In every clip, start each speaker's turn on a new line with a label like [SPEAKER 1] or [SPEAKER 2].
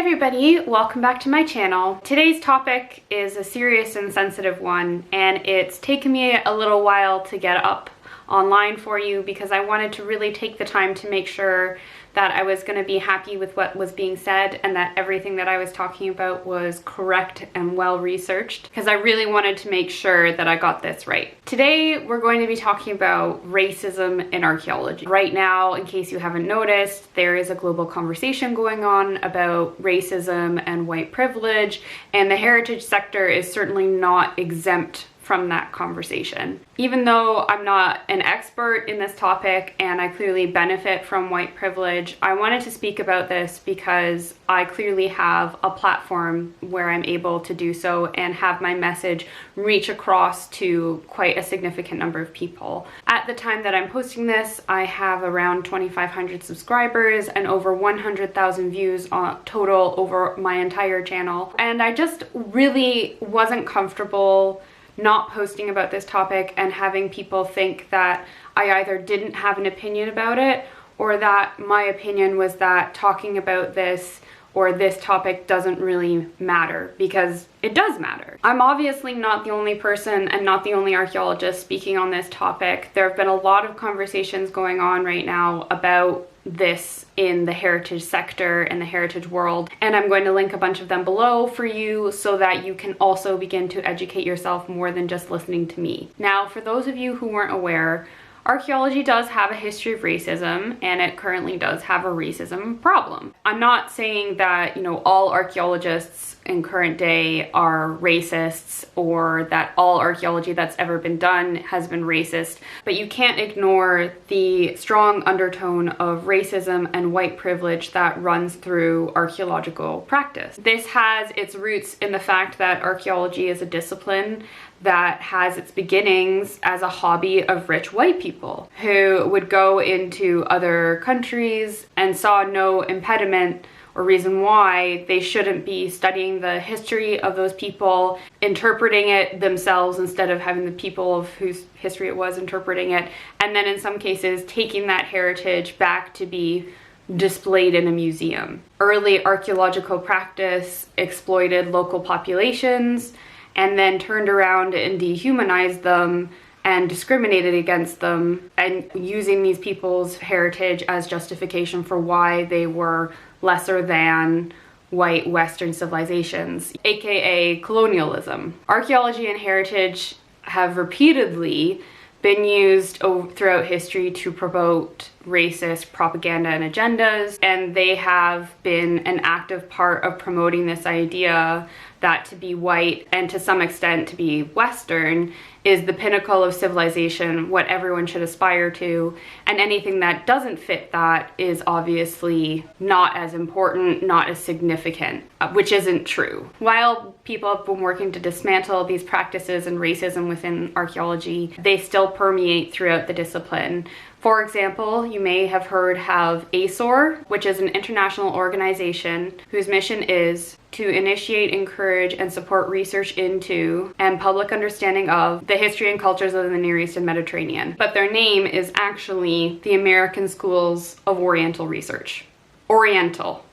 [SPEAKER 1] everybody, welcome back to my channel. Today's topic is a serious and sensitive one, and it's taken me a little while to get up online for you because I wanted to really take the time to make sure that I was going to be happy with what was being said and that everything that I was talking about was correct and well researched, because I really wanted to make sure that I got this right. Today we're going to be talking about racism in archaeology. Right now, in case you haven't noticed, there is a global conversation going on about racism and white privilege, and the heritage sector is certainly not exempt from that conversation. Even though I'm not an expert in this topic and I clearly benefit from white privilege, I wanted to speak about this because I clearly have a platform where I'm able to do so and have my message reach across to quite a significant number of people. At the time that I'm posting this, I have around 2,500 subscribers and over 100,000 views on total over my entire channel. And I just really wasn't comfortable not posting about this topic and having people think that I either didn't have an opinion about it or that my opinion was that talking about this or this topic doesn't really matter, because it does matter. I'm obviously not the only person and not the only archaeologist speaking on this topic. There have been a lot of conversations going on right now about this in the heritage sector and the heritage world, and I'm going to link a bunch of them below for you so that you can also begin to educate yourself more than just listening to me. Now, for those of you who weren't aware, archaeology does have a history of racism, and it currently does have a racism problem. I'm not saying that, all archaeologists in current day are racists or that all archaeology that's ever been done has been racist, but you can't ignore the strong undertone of racism and white privilege that runs through archaeological practice. This has its roots in the fact that archaeology is a discipline that has its beginnings as a hobby of rich white people who would go into other countries and saw no impediment or reason why they shouldn't be studying the history of those people, interpreting it themselves instead of having the people of whose history it was interpreting it, and then in some cases taking that heritage back to be displayed in a museum. Early archaeological practice exploited local populations and then turned around and dehumanized them and discriminated against them, and using these people's heritage as justification for why they were lesser than white Western civilizations, aka colonialism. Archaeology and heritage have repeatedly been used throughout history to promote racist propaganda and agendas, and they have been an active part of promoting this idea that to be white and to some extent to be Western is the pinnacle of civilization, what everyone should aspire to, and anything that doesn't fit that is obviously not as important, not as significant, which isn't true. While people have been working to dismantle these practices and racism within archaeology, they still permeate throughout the discipline. For example, you may have heard of ASOR, which is an international organization whose mission is to initiate, encourage, and support research into and public understanding of the history and cultures of the Near East and Mediterranean. But their name is actually the American Schools of Oriental Research. Oriental.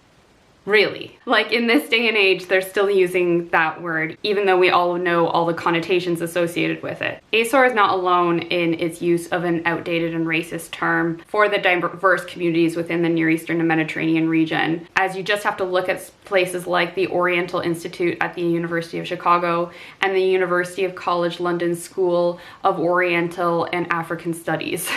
[SPEAKER 1] Really. Like, in this day and age, they're still using that word, even though we all know all the connotations associated with it. ASOR is not alone in its use of an outdated and racist term for the diverse communities within the Near Eastern and Mediterranean region, as you just have to look at places like the Oriental Institute at the University of Chicago and the University of College London School of Oriental and African Studies.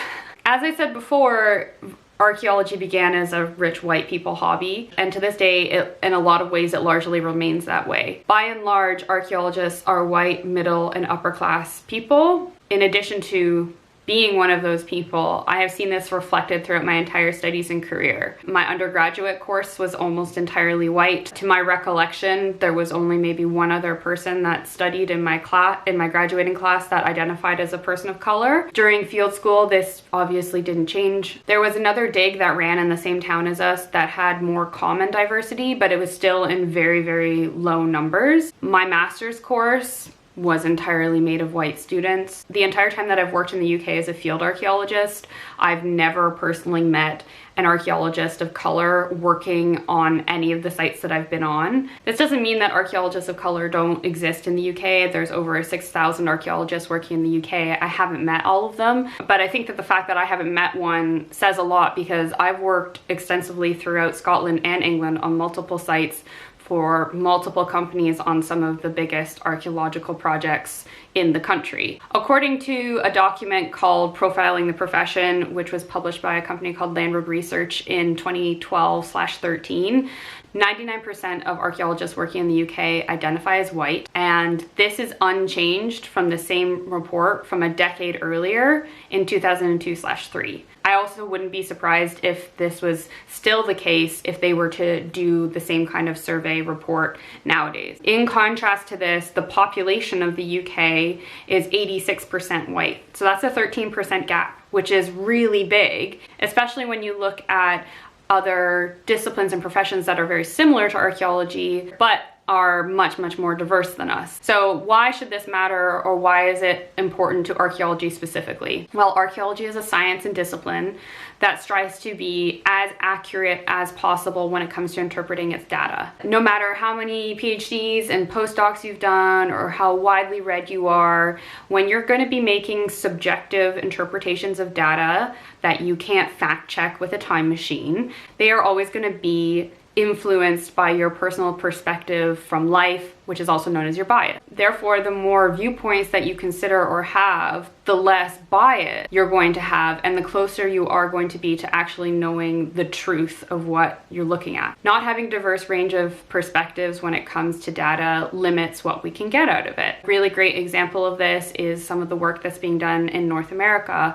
[SPEAKER 1] As I said before, archaeology began as a rich white people hobby, and to this day, in a lot of ways, it largely remains that way. By and large, archaeologists are white, middle, and upper class people. In addition to being one of those people, I have seen this reflected throughout my entire studies and career. My undergraduate course was almost entirely white. To my recollection, there was only maybe one other person that studied in my graduating class that identified as a person of color. During field school, this obviously didn't change. There was another dig that ran in the same town as us that had more common diversity, but it was still in very, very low numbers. My master's course was entirely made of white students. The entire time that I've worked in the UK as a field archaeologist, I've never personally met an archaeologist of color working on any of the sites that I've been on. This doesn't mean that archaeologists of color don't exist in the UK. There's over 6,000 archaeologists working in the UK. I haven't met all of them, but I think that the fact that I haven't met one says a lot, because I've worked extensively throughout Scotland and England on multiple sites for multiple companies on some of the biggest archaeological projects in the country. According to a document called Profiling the Profession, which was published by a company called Landward Research in 2012/13, 99% of archaeologists working in the UK identify as white, and this is unchanged from the same report from a decade earlier in 2002/3. I also wouldn't be surprised if this was still the case if they were to do the same kind of survey report nowadays. In contrast to this, the population of the UK is 86% white. So that's a 13% gap, which is really big, especially when you look at other disciplines and professions that are very similar to archaeology, but are much, much more diverse than us. So why should this matter, or why is it important to archaeology specifically? Well, archaeology is a science and discipline that strives to be as accurate as possible when it comes to interpreting its data. No matter how many PhDs and postdocs you've done or how widely read you are, when you're going to be making subjective interpretations of data that you can't fact check with a time machine, they are always going to be influenced by your personal perspective from life, which is also known as your bias. Therefore, the more viewpoints that you consider or have, the less bias you're going to have, and the closer you are going to be to actually knowing the truth of what you're looking at. Not having a diverse range of perspectives when it comes to data limits what we can get out of it. A really great example of this is some of the work that's being done in North America.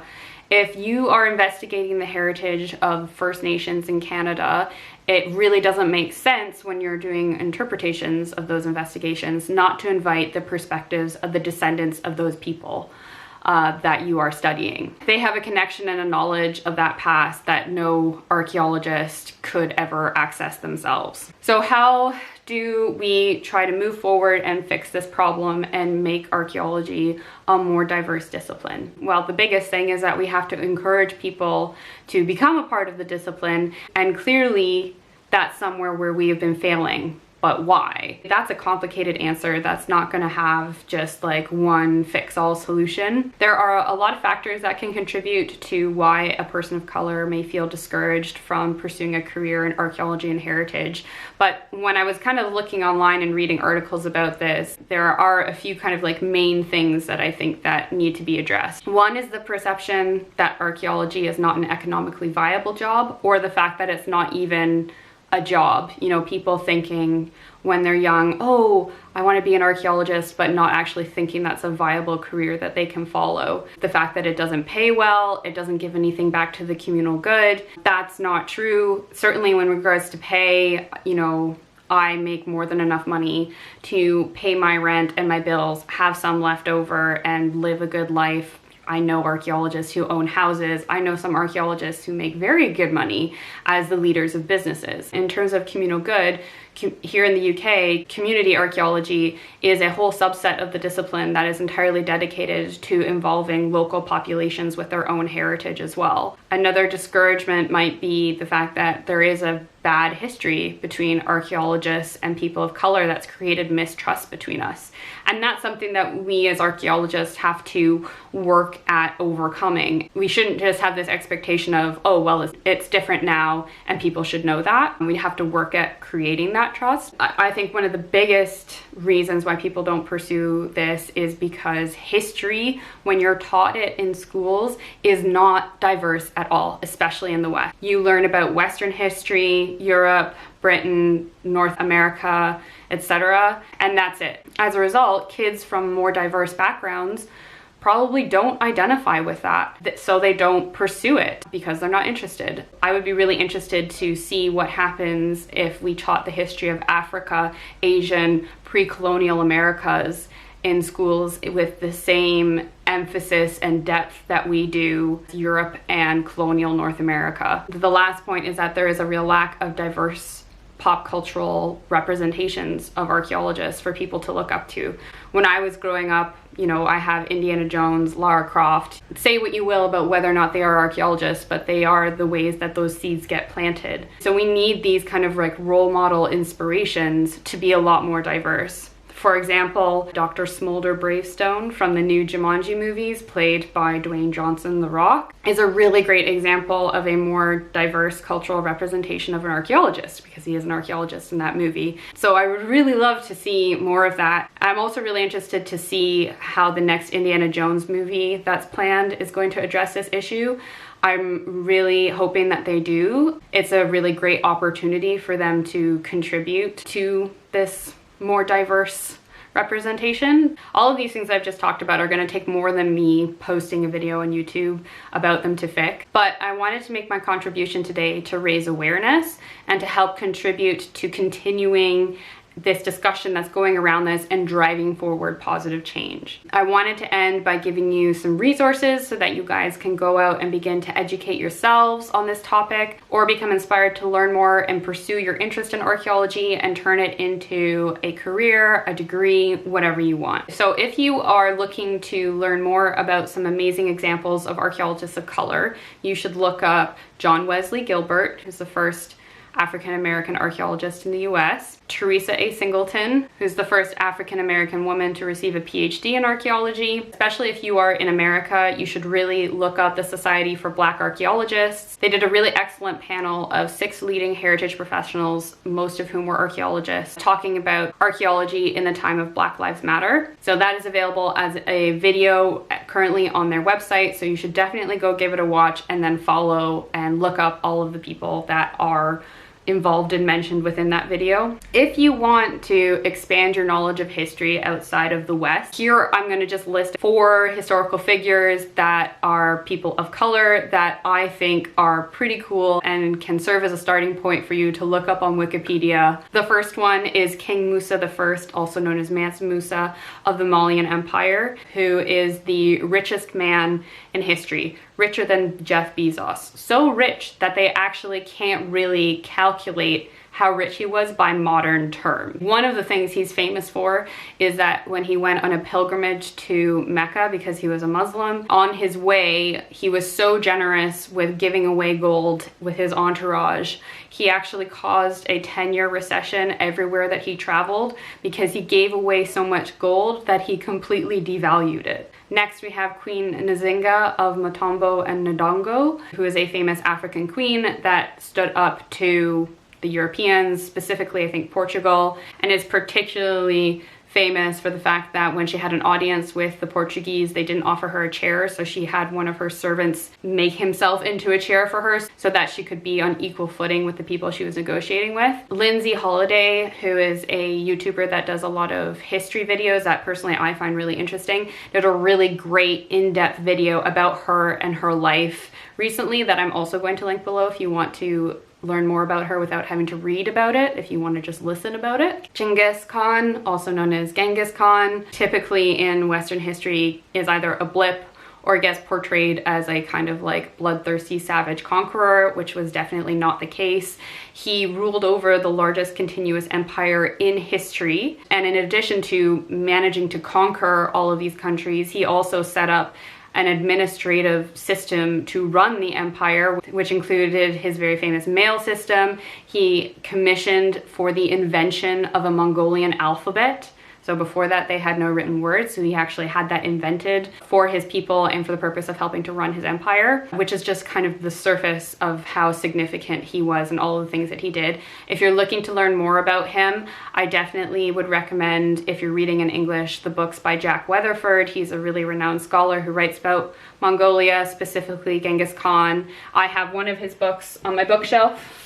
[SPEAKER 1] If you are investigating the heritage of First Nations in Canada, it really doesn't make sense when you're doing interpretations of those investigations not to invite the perspectives of the descendants of those people that you are studying. They have a connection and a knowledge of that past that no archaeologist could ever access themselves. So how do we try to move forward and fix this problem and make archaeology a more diverse discipline? Well, the biggest thing is that we have to encourage people to become a part of the discipline, and clearly that's somewhere where we have been failing. But why? That's a complicated answer that's not going to have just like one fix-all solution. There are a lot of factors that can contribute to why a person of color may feel discouraged from pursuing a career in archaeology and heritage. But when I was kind of looking online and reading articles about this, there are a few kind of like main things that I think that need to be addressed. One is the perception that archaeology is not an economically viable job, or the fact that it's not even a job. You know, people thinking when they're young, oh, I want to be an archaeologist, but not actually thinking that's a viable career that they can follow. The fact that it doesn't pay well, it doesn't give anything back to the communal good, that's not true. Certainly when regards to pay, you know, I make more than enough money to pay my rent and my bills, have some left over, and live a good life. I know archaeologists who own houses. I know some archaeologists who make very good money as the leaders of businesses. In terms of communal good, here in the UK, community archaeology is a whole subset of the discipline that is entirely dedicated to involving local populations with their own heritage as well. Another discouragement might be the fact that there is a bad history between archaeologists and people of color that's created mistrust between us. And that's something that we as archaeologists have to work at overcoming. We shouldn't just have this expectation of, oh, well, it's different now and people should know that. We have to work at creating that trust. I think one of the biggest reasons why people don't pursue this is because history, when you're taught it in schools, is not diverse at all, especially in the West. You learn about Western history, Europe, Britain, North America, etc., and that's it. As a result, kids from more diverse backgrounds probably don't identify with that, so they don't pursue it because they're not interested. I would be really interested to see what happens if we taught the history of Africa, Asian, pre-colonial Americas in schools with the same emphasis and depth that we do Europe and colonial North America. The last point is that there is a real lack of diverse pop cultural representations of archaeologists for people to look up to. When I was growing up, you know, I have Indiana Jones, Lara Croft. Say what you will about whether or not they are archaeologists, but they are the ways that those seeds get planted. So we need these kind of like role model inspirations to be a lot more diverse. For example, Dr. Smolder Bravestone from the new Jumanji movies, played by Dwayne Johnson, The Rock, is a really great example of a more diverse cultural representation of an archaeologist, because he is an archaeologist in that movie. So I would really love to see more of that. I'm also really interested to see how the next Indiana Jones movie that's planned is going to address this issue. I'm really hoping that they do. It's a really great opportunity for them to contribute to this more diverse representation. All of these things I've just talked about are going to take more than me posting a video on YouTube about them to fix. But I wanted to make my contribution today to raise awareness and to help contribute to continuing this discussion that's going around this and driving forward positive change. I wanted to end by giving you some resources so that you guys can go out and begin to educate yourselves on this topic, or become inspired to learn more and pursue your interest in archaeology and turn it into a career, a degree, whatever you want. So if you are looking to learn more about some amazing examples of archaeologists of color, you should look up John Wesley Gilbert, who's the first African-American archaeologist in the US, Teresa A. Singleton, who's the first African-American woman to receive a PhD in archaeology. Especially if you are in America, you should really look up the Society for Black Archaeologists. They did a really excellent panel of 6 leading heritage professionals, most of whom were archaeologists, talking about archaeology in the time of Black Lives Matter. So that is available as a video currently on their website, so you should definitely go give it a watch and then follow and look up all of the people that are involved and mentioned within that video. If you want to expand your knowledge of history outside of the West, here I'm going to just list 4 historical figures that are people of color that I think are pretty cool and can serve as a starting point for you to look up on Wikipedia. The first one is King Musa I, also known as Mansa Musa of the Malian Empire, who is the richest man in history, richer than Jeff Bezos. So rich that they actually can't really calculate how rich he was by modern terms. One of the things he's famous for is that when he went on a pilgrimage to Mecca, because he was a Muslim, on his way, he was so generous with giving away gold with his entourage. He actually caused a 10-year recession everywhere that he traveled because he gave away so much gold that he completely devalued it. Next, we have Queen Nzinga of Motombo and Ndongo, who is a famous African queen that stood up to the Europeans, specifically I think Portugal, and is particularly famous for the fact that when she had an audience with the Portuguese, they didn't offer her a chair, so she had one of her servants make himself into a chair for her so that she could be on equal footing with the people she was negotiating with. Lindsay Holiday, who is a YouTuber that does a lot of history videos that personally I find really interesting, did a really great in-depth video about her and her life recently that I'm also going to link below if you want to learn more about her without having to read about it, if you want to just listen about it. Genghis Khan, also known as Genghis Khan, typically in Western history is either a blip or gets portrayed as a kind of like bloodthirsty savage conqueror, which was definitely not the case. He ruled over the largest continuous empire in history, and in addition to managing to conquer all of these countries, he also set up an administrative system to run the empire, which included his very famous mail system. He commissioned for the invention of a Mongolian alphabet. So before that, they had no written words, so he actually had that invented for his people and for the purpose of helping to run his empire, which is just kind of the surface of how significant he was and all of the things that he did. If you're looking to learn more about him, I definitely would recommend, if you're reading in English, the books by Jack Weatherford. He's a really renowned scholar who writes about Mongolia, specifically Genghis Khan. I have one of his books on my bookshelf.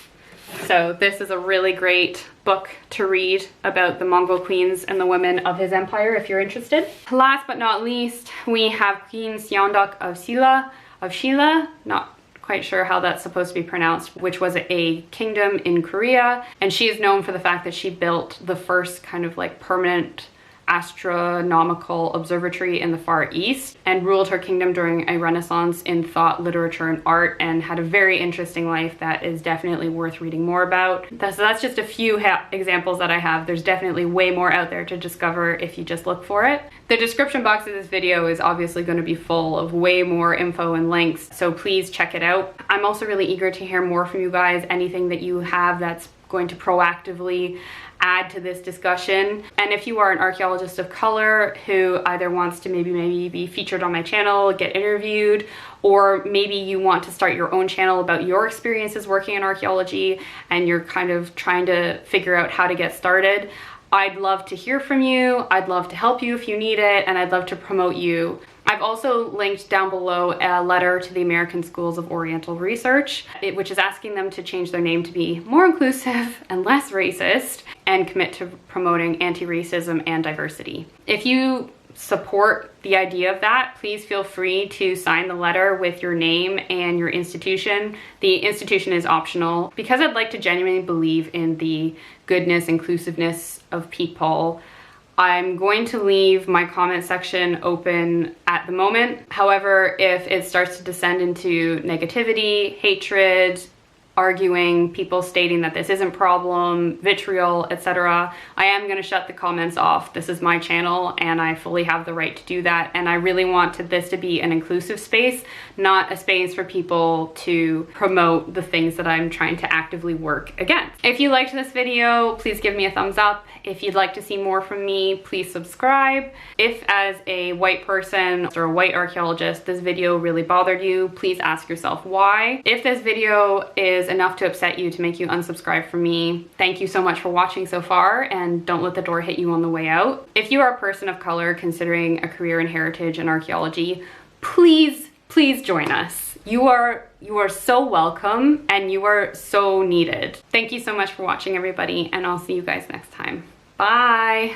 [SPEAKER 1] So this is a really great book to read about the Mongol queens and the women of his empire if you're interested. Last but not least, we have Queen Seondok of Shilla, not quite sure how that's supposed to be pronounced, which was a kingdom in Korea. And she is known for the fact that she built the first kind of like permanent astronomical observatory in the Far East and ruled her kingdom during a renaissance in thought, literature, and art, and had a very interesting life that is definitely worth reading more about. So that's just a few examples that I have. There's definitely way more out there to discover if you just look for it. The description box of this video is obviously going to be full of way more info and links, so please check it out. I'm also really eager to hear more from you guys, anything that you have that's going to proactively add to this discussion. And if you are an archaeologist of color who either wants to maybe be featured on my channel, get interviewed, or maybe you want to start your own channel about your experiences working in archaeology and you're kind of trying to figure out how to get started, I'd love to hear from you. I'd love to help you if you need it, and I'd love to promote you. I've also linked down below a letter to the American Schools of Oriental Research, which is asking them to change their name to be more inclusive and less racist and commit to promoting anti-racism and diversity. If you support the idea of that, please feel free to sign the letter with your name and your institution. The institution is optional. Because I'd like to genuinely believe in the goodness, inclusiveness of people, I'm going to leave my comment section open at the moment. However, if it starts to descend into negativity, hatred, arguing, people stating that this isn't a problem, vitriol, etc., I am going to shut the comments off. This is my channel and I fully have the right to do that, and I really want this to be an inclusive space, not a space for people to promote the things that I'm trying to actively work against. If you liked this video, please give me a thumbs up. If you'd like to see more from me, please subscribe. If as a white person or a white archaeologist this video really bothered you, please ask yourself why. If this video is enough to upset you to make you unsubscribe from me, thank you so much for watching so far, and don't let the door hit you on the way out. If you are a person of color considering a career in heritage and archaeology, please join us. You are so welcome and you are so needed. Thank you so much for watching, everybody, and I'll see you guys next time. Bye.